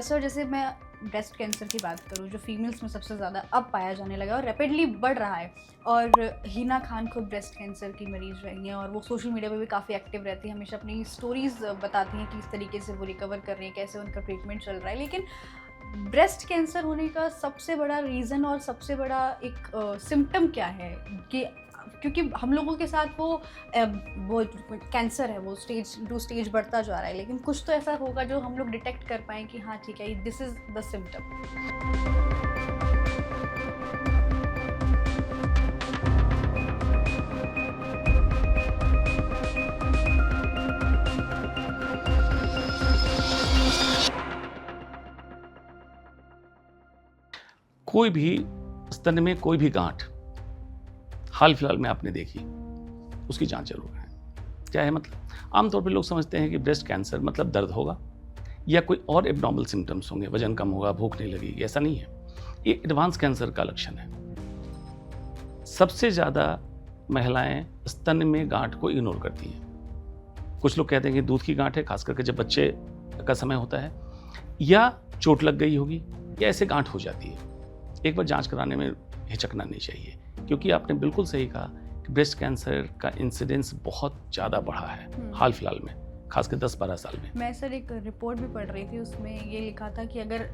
Sir जैसे मैं breast cancer की बात करूँ जो फीमेल्स में सबसे ज़्यादा अब पाया जाने लगा और रैपिडली बढ़ रहा है, और हिना खान खुद ब्रेस्ट कैंसर की मरीज़ रही हैं और वो सोशल मीडिया पे भी काफ़ी एक्टिव रहती हैं, हमेशा अपनी स्टोरीज़ बताती हैं कि इस तरीके से वो रिकवर कर रही हैं, कैसे उनका ट्रीटमेंट चल रहा है। लेकिन ब्रेस्ट कैंसर होने का सबसे बड़ा रीज़न और सबसे बड़ा एक सिम्टम क्या है कि क्योंकि हम लोगों के साथ वो कैंसर है, वो स्टेज 2 स्टेज बढ़ता जा रहा है, लेकिन कुछ तो ऐसा होगा जो हम लोग डिटेक्ट कर पाएँ कि हाँ ठीक है, दिस इज़ द सिम्पटम। कोई भी स्तन में कोई भी गांठ हाल फिलहाल में आपने देखी, उसकी जांच जरूर है। क्या है मतलब? आमतौर पे लोग समझते हैं कि ब्रेस्ट कैंसर मतलब दर्द होगा या कोई और एबनॉर्मल सिम्टम्स होंगे, वजन कम होगा, भूख नहीं लगेगी। ऐसा नहीं है, ये एडवांस कैंसर का लक्षण है। सबसे ज़्यादा महिलाएं स्तन में गांठ को इग्नोर करती हैं। कुछ लोग कहते हैं कि दूध की गांठ है, खास करके जब बच्चे का समय होता है, या चोट लग गई होगी, या ऐसे गांठ हो जाती है। एक बार जांच कराने में हिचकना नहीं चाहिए, क्योंकि आपने बिल्कुल सही कहा कि ब्रेस्ट कैंसर का इंसिडेंस बहुत ज़्यादा बढ़ा है हाल फिलहाल में, खासकर 10-12 साल में। मैं सर एक रिपोर्ट भी पढ़ रही थी, उसमें ये लिखा था कि अगर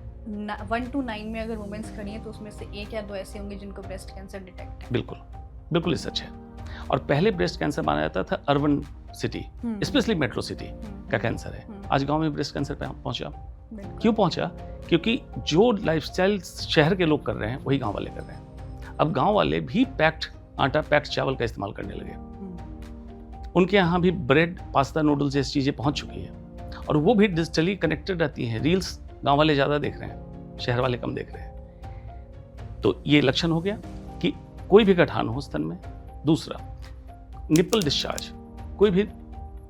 1 to 9 में अगर वुमेन्स खड़ी हैं तो उसमें से 1 या 2 ऐसे होंगे जिनको ब्रेस्ट कैंसर डिटेक्ट है। बिल्कुल बिल्कुल ये सच है। और पहले ब्रेस्ट कैंसर माना जाता था urban city, specially metro city का कैंसर है। आज गांव में ब्रेस्ट कैंसर पे पहुंचा। क्यों पहुंचा? क्योंकि जो लाइफस्टाइल शहर के लोग कर रहे हैं वही गांव वाले कर रहे हैं। अब गांव वाले भी पैक्ड आटा, पैक्ड चावल का इस्तेमाल करने लगे। उनके यहाँ भी ब्रेड, पास्ता, नूडल्स जैसी चीज़ें पहुंच चुकी है, और वो भी डिजिटली कनेक्टेड रहती हैं। रील्स गांव वाले ज़्यादा देख रहे हैं, शहर वाले कम देख रहे हैं। तो ये लक्षण हो गया कि कोई भी गठान हो स्तन में। दूसरा, निप्पल डिस्चार्ज, कोई भी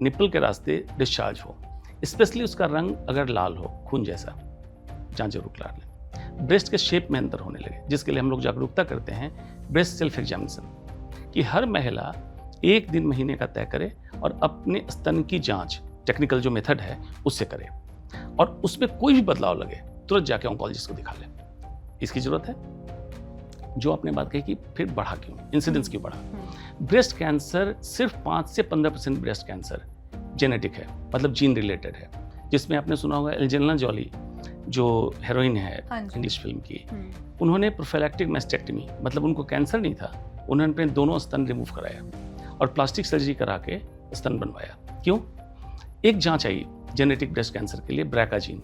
निप्पल के रास्ते डिस्चार्ज हो, स्पेशली उसका रंग अगर लाल हो, खून जैसा, जांच जरूर करा लें। ब्रेस्ट के शेप में अंतर होने लगे, जिसके लिए हम लोग जागरूकता करते हैं ब्रेस्ट सेल्फ एग्जामिनेशन, कि हर महिला 1 दिन महीने का तय करे और अपने स्तन की जांच, टेक्निकल जो मेथड है उससे करे, और उसमें कोई भी बदलाव लगे तुरंत जाके ऑन्कोलॉजिस्ट को दिखा ले। इसकी जरूरत है। जो आपने बात कही कि फिर बढ़ा क्यों, इंसिडेंस क्यों बढ़ा? ब्रेस्ट कैंसर सिर्फ 5 से 15% ब्रेस्ट कैंसर जेनेटिक है, मतलब जीन रिलेटेड है, जिसमें आपने सुना होगा एंजेलिना जॉली जो हीरोइन है इंग्लिश फिल्म की, उन्होंने प्रोफिलैक्टिक मैस्टेक्टमी, मतलब उनको कैंसर नहीं था, उन्होंने अपने दोनों स्तन रिमूव कराया और प्लास्टिक सर्जरी करा के स्तन बनवाया। क्यों? एक जांच आई जेनेटिक ब्रेस्ट कैंसर के लिए, ब्रैका जीन।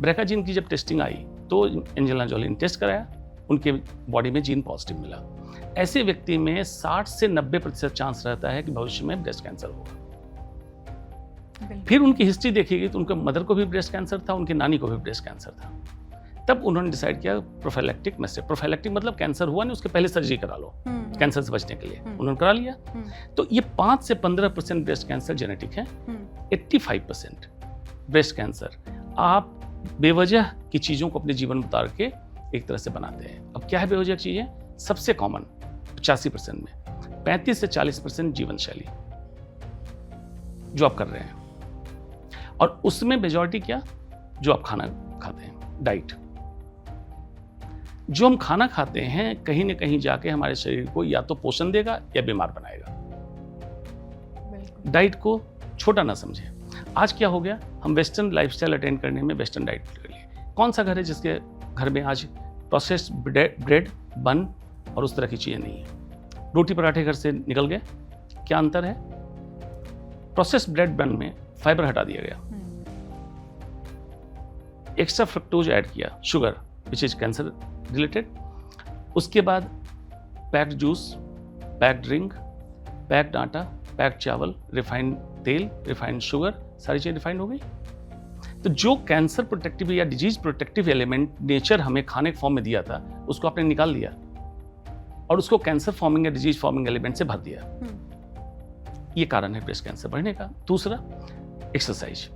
ब्रैका जीन की जब टेस्टिंग आई तो एंजेलिना जॉली ने टेस्ट कराया, उनके बॉडी में जीन पॉजिटिव मिला। ऐसे व्यक्ति में 60 से 90% चांस रहता है कि भविष्य में ब्रेस्ट कैंसर होगा। फिर उनकी हिस्ट्री देखी गई तो उनके मदर को भी ब्रेस्ट कैंसर था, उनकी नानी को भी ब्रेस्ट कैंसर था। तब उन्होंने डिसाइड किया प्रोफाइलैक्टिक मैस्टेक्टमी। प्रोफाइलैक्टिक मतलब कैंसर हुआ नहीं, उसके पहले सर्जरी करा लो कैंसर से बचने के लिए, उन्होंने करा लिया। तो ये 5 से 15% ब्रेस्ट कैंसर जेनेटिक है। 85% ब्रेस्ट कैंसर आप बेवजह की चीज़ों को अपने जीवन में उतार के एक तरह से बनाते हैं। अब क्या है बेवजह की चीज़ें? सबसे कॉमन 85% में 35 से 40% जीवन शैली जो आप कर रहे हैं, और उसमें मेजॉरिटी क्या? जो आप खाना खाते हैं, डाइट। जो हम खाना खाते हैं कहीं ना कहीं जाके हमारे शरीर को या तो पोषण देगा या बीमार बनाएगा। डाइट को छोटा ना समझें। आज क्या हो गया, हम वेस्टर्न लाइफस्टाइल अटेंड करने में वेस्टर्न डाइट कर लिए। कौन सा घर है जिसके घर में आज प्रोसेस्ड ब्रेड, बन और उस तरह की चीज़ें नहीं है? रोटी पराठे घर से निकल गए। क्या अंतर है? प्रोसेस्ड ब्रेड, बन में फाइबर हटा दिया गया, एक्स्ट्रा फ्रक्टोज ऐड किया, sugar which is cancer related. उसके बाद packed juice, packed drink, packed आटा, पैक्ड चावल, रिफाइंड तेल, रिफाइंड शुगर, सारी चीज़ें रिफाइंड हो गई। तो जो कैंसर प्रोटेक्टिव या डिजीज प्रोटेक्टिव एलिमेंट नेचर हमें खाने के फॉर्म में दिया था, उसको आपने निकाल दिया और उसको कैंसर फॉर्मिंग या डिजीज फॉर्मिंग एलिमेंट से भर दिया। ये कारण है ब्रेस्ट कैंसर बढ़ने का। दूसरा, एक्सरसाइज।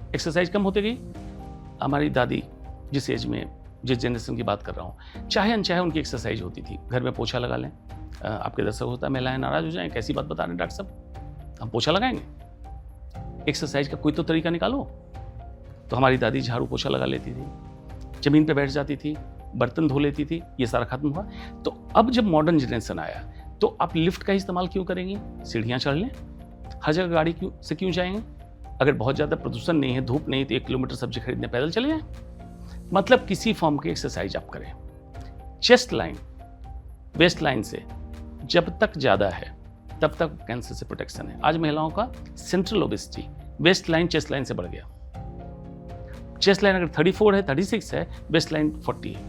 एक्सरसाइज कम होती गई। हमारी दादी, जिस एज में, जिस जनरेशन की बात कर रहा हूँ, चाहे अनचाहे उनकी एक्सरसाइज होती थी। घर में पोछा लगा लें। आपके दर्शक होता है महिलाएं नाराज हो जाएं, कैसी बात बता रहे हैं डॉक्टर साहब, हम पोछा लगाएंगे? एक्सरसाइज का कोई तो तरीका निकालो। तो हमारी दादी झाड़ू पोछा लगा लेती थी, ज़मीन पे बैठ जाती थी, बर्तन धो लेती थी, ये सारा खत्म हुआ। तो अब जब मॉडर्न जनरेशन आया तो आप लिफ्ट का इस्तेमाल क्यों करेंगे? सीढ़ियाँ चढ़ लें, हर जगह गाड़ी क्यों जाएंगे? अगर बहुत ज़्यादा प्रदूषण नहीं है, धूप नहीं, तो 1 किलोमीटर सब्जी खरीदने पैदल चले जाएं। मतलब किसी फॉर्म की एक्सरसाइज आप करें। चेस्ट लाइन वेस्ट लाइन से जब तक ज़्यादा है तब तक कैंसर से प्रोटेक्शन है। आज महिलाओं का central obesity waist line chest line से बढ़ गया। चेस्ट लाइन अगर 34 है, 36 है, वेस्ट लाइन 40 है,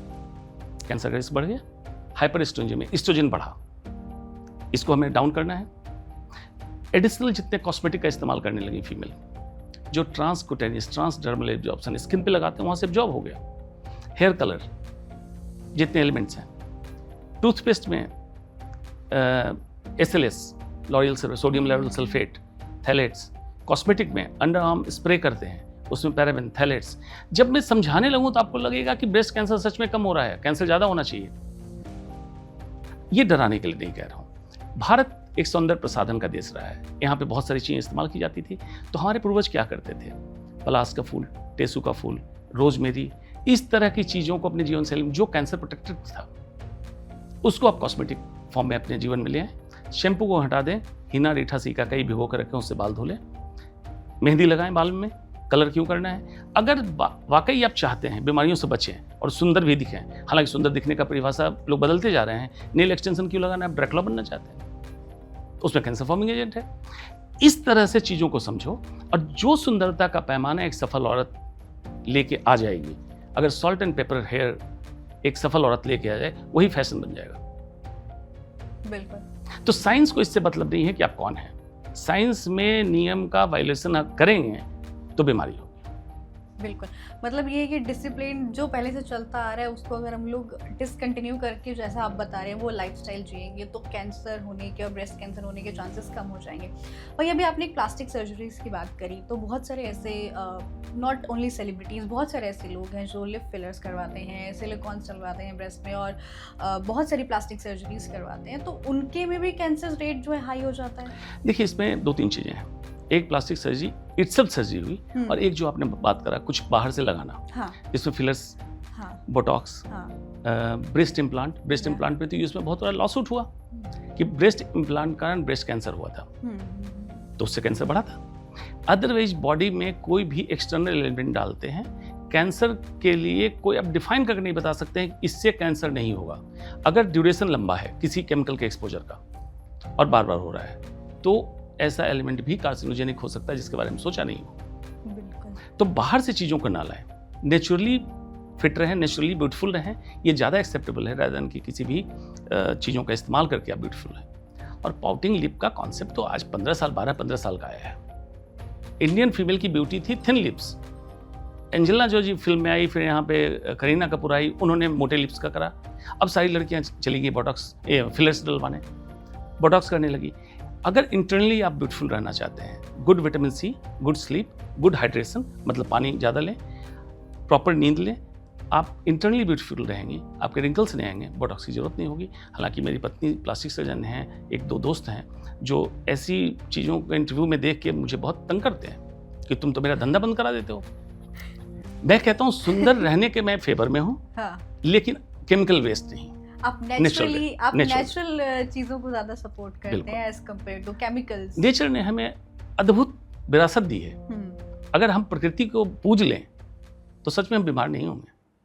कैंसर का रिस्क बढ़ गया। हाइपर एस्ट्रोजन में एस्ट्रोजन बढ़ा, इसको हमें डाउन करना है। एडिशनल जितने कॉस्मेटिक का इस्तेमाल करने लगी फीमेल, जो ट्रांसकुटेनियस ट्रांसडर्मल एब्जॉर्प्शन स्किन पे लगाते हैं, वहाँ से एब्जॉर्ब हो गया। हेयर कलर, जितने एलिमेंट्स हैं, टूथपेस्ट में SLS L'Oréal sodium level sulphate, phthalates, cosmetic में अंडर आर्म स्प्रे करते हैं, उसमें पैराबेन, थैलेट्स। जब मैं समझाने लगूँ तो आपको लगेगा कि ब्रेस्ट कैंसर सच में कम हो रहा है, कैंसर ज़्यादा होना चाहिए। ये डराने के लिए नहीं कह रहा हूँ। भारत एक सौंदर्य प्रसाधन का देश रहा है, यहाँ पे बहुत सारी चीज़ें इस्तेमाल की जाती थी। तो हमारे पूर्वज क्या करते थे? पलास का फूल, टेसू का फूल, रोजमेरी, इस तरह की चीज़ों को अपने जीवन शैली में, जो कैंसर प्रोटेक्टेड था, उसको आप कॉस्मेटिक फॉर्म में अपने जीवन में ले आए। शैम्पू को हटा दें, हिना, रीठा, सीका कई भिगो कर रखें, उससे बाल धो लें। मेहंदी लगाएं बाल में, कलर क्यों करना है? अगर वाकई आप चाहते हैं बीमारियों से बचें और सुंदर भी दिखें, हालांकि सुंदर दिखने का परिभाषा लोग बदलते जा रहे हैं। नेल एक्सटेंशन क्यों लगाना है? आप ड्रैकुला बनना चाहते हैं, उसमें कैंसर फॉर्मिंग एजेंट है। इस तरह से चीज़ों को समझो, और जो सुंदरता का पैमाना एक सफल औरत लेके आ जाएगी, अगर सॉल्ट एंड पेपर हेयर एक सफल औरत लेके आ जाए, वही फैशन बन जाएगा। बिल्कुल। तो साइंस को इससे मतलब नहीं है कि आप कौन हैं। साइंस में नियम का वायलेशन आप करेंगे तो बीमारी होगी। बिल्कुल, मतलब ये है कि डिसिप्लिन जो पहले से चलता आ रहा है उसको अगर हम लोग डिसकंटिन्यू करके, जैसा आप बता रहे हैं, वो लाइफस्टाइल जिएंगे तो कैंसर होने के और ब्रेस्ट कैंसर होने के चांसेस कम हो जाएंगे। और अभी आपने एक प्लास्टिक सर्जरीज की बात करी, तो बहुत सारे ऐसे नॉट ओनली सेलिब्रिटीज़, बहुत सारे ऐसे लोग हैं जो लिप फिलर्स करवाते हैं, सिलिकॉन्स चलवाते हैं ब्रेस्ट में, और बहुत सारी प्लास्टिक सर्जरीज करवाते हैं, तो उनके में भी कैंसर रेट जो है हाई हो जाता है। देखिए, इसमें 2-3 चीज़ें हैं। एक प्लास्टिक सर्जरी इटसेल्फ सर्जरी हुई, और एक जो आपने बात करा कुछ बाहर से लगाना, हाँ, इसमें फिलर्स, हाँ, बोटॉक्स, हाँ, ब्रेस्ट इम्प्लांट पे तो उसमें बहुत बड़ा लॉसूट हुआ कि ब्रेस्ट इम्प्लांट के कारण ब्रेस्ट कैंसर हुआ था, तो उससे कैंसर बढ़ा था। अदरवाइज बॉडी में कोई भी एक्सटर्नल एलिमेंट डालते हैं, कैंसर के लिए कोई आप डिफाइन करके नहीं बता सकते हैं इससे कैंसर नहीं होगा। अगर ड्यूरेशन लंबा है किसी केमिकल के एक्सपोजर का और बार बार हो रहा है, तो ऐसा एलिमेंट भी कार्सिनोजेनिक हो सकता है जिसके बारे में सोचा नहीं हो। बिल्कुल। तो बाहर से चीज़ों को ना लाएं, नेचुरली फिट रहें, नेचुरली ब्यूटीफुल रहें, ये ज़्यादा एक्सेप्टेबल है रादर देन कि किसी भी चीज़ों का इस्तेमाल करके आप ब्यूटीफुल हैं। और पाउटिंग लिप का कॉन्सेप्ट तो आज 12-15 साल का आया है। इंडियन फीमेल की ब्यूटी थी thin lips. Angelina Jolie film में आई, फिर यहाँ पे करीना कपूर आई, उन्होंने मोटे लिप्स का करा। अब सारी लड़कियाँ चली गई बोटॉक्स, फिलर्स डलवाने, बोटॉक्स करने लगी। अगर इंटरनली आप ब्यूटीफुल रहना चाहते हैं, good vitamin C, good sleep, good hydration, मतलब पानी ज़्यादा लें, प्रॉपर नींद लें, आप इंटरनली ब्यूटीफुल रहेंगे, आपके रिंकल्स नहीं आएंगे, बोटॉक्स की जरूरत नहीं होगी। हालांकि मेरी पत्नी प्लास्टिक सर्जन हैं, 1-2 दोस्त हैं जो ऐसी चीज़ों को इंटरव्यू में देख के मुझे बहुत तंग करते हैं कि तुम तो मेरा धंधा बंद करा देते हो। मैं कहता हूँ सुंदर रहने के मैं फेवर में हूँ, हाँ, लेकिन केमिकल वेस्ट नहीं। आप नेचुरल चीज़ों को ज़्यादा सपोर्ट करते हैं as compare to chemicals. Nature ने हमें अद्भुत विरासत दी है। अगर हम प्रकृति को पूज लें तो सच में हम बीमार नहीं होंगे।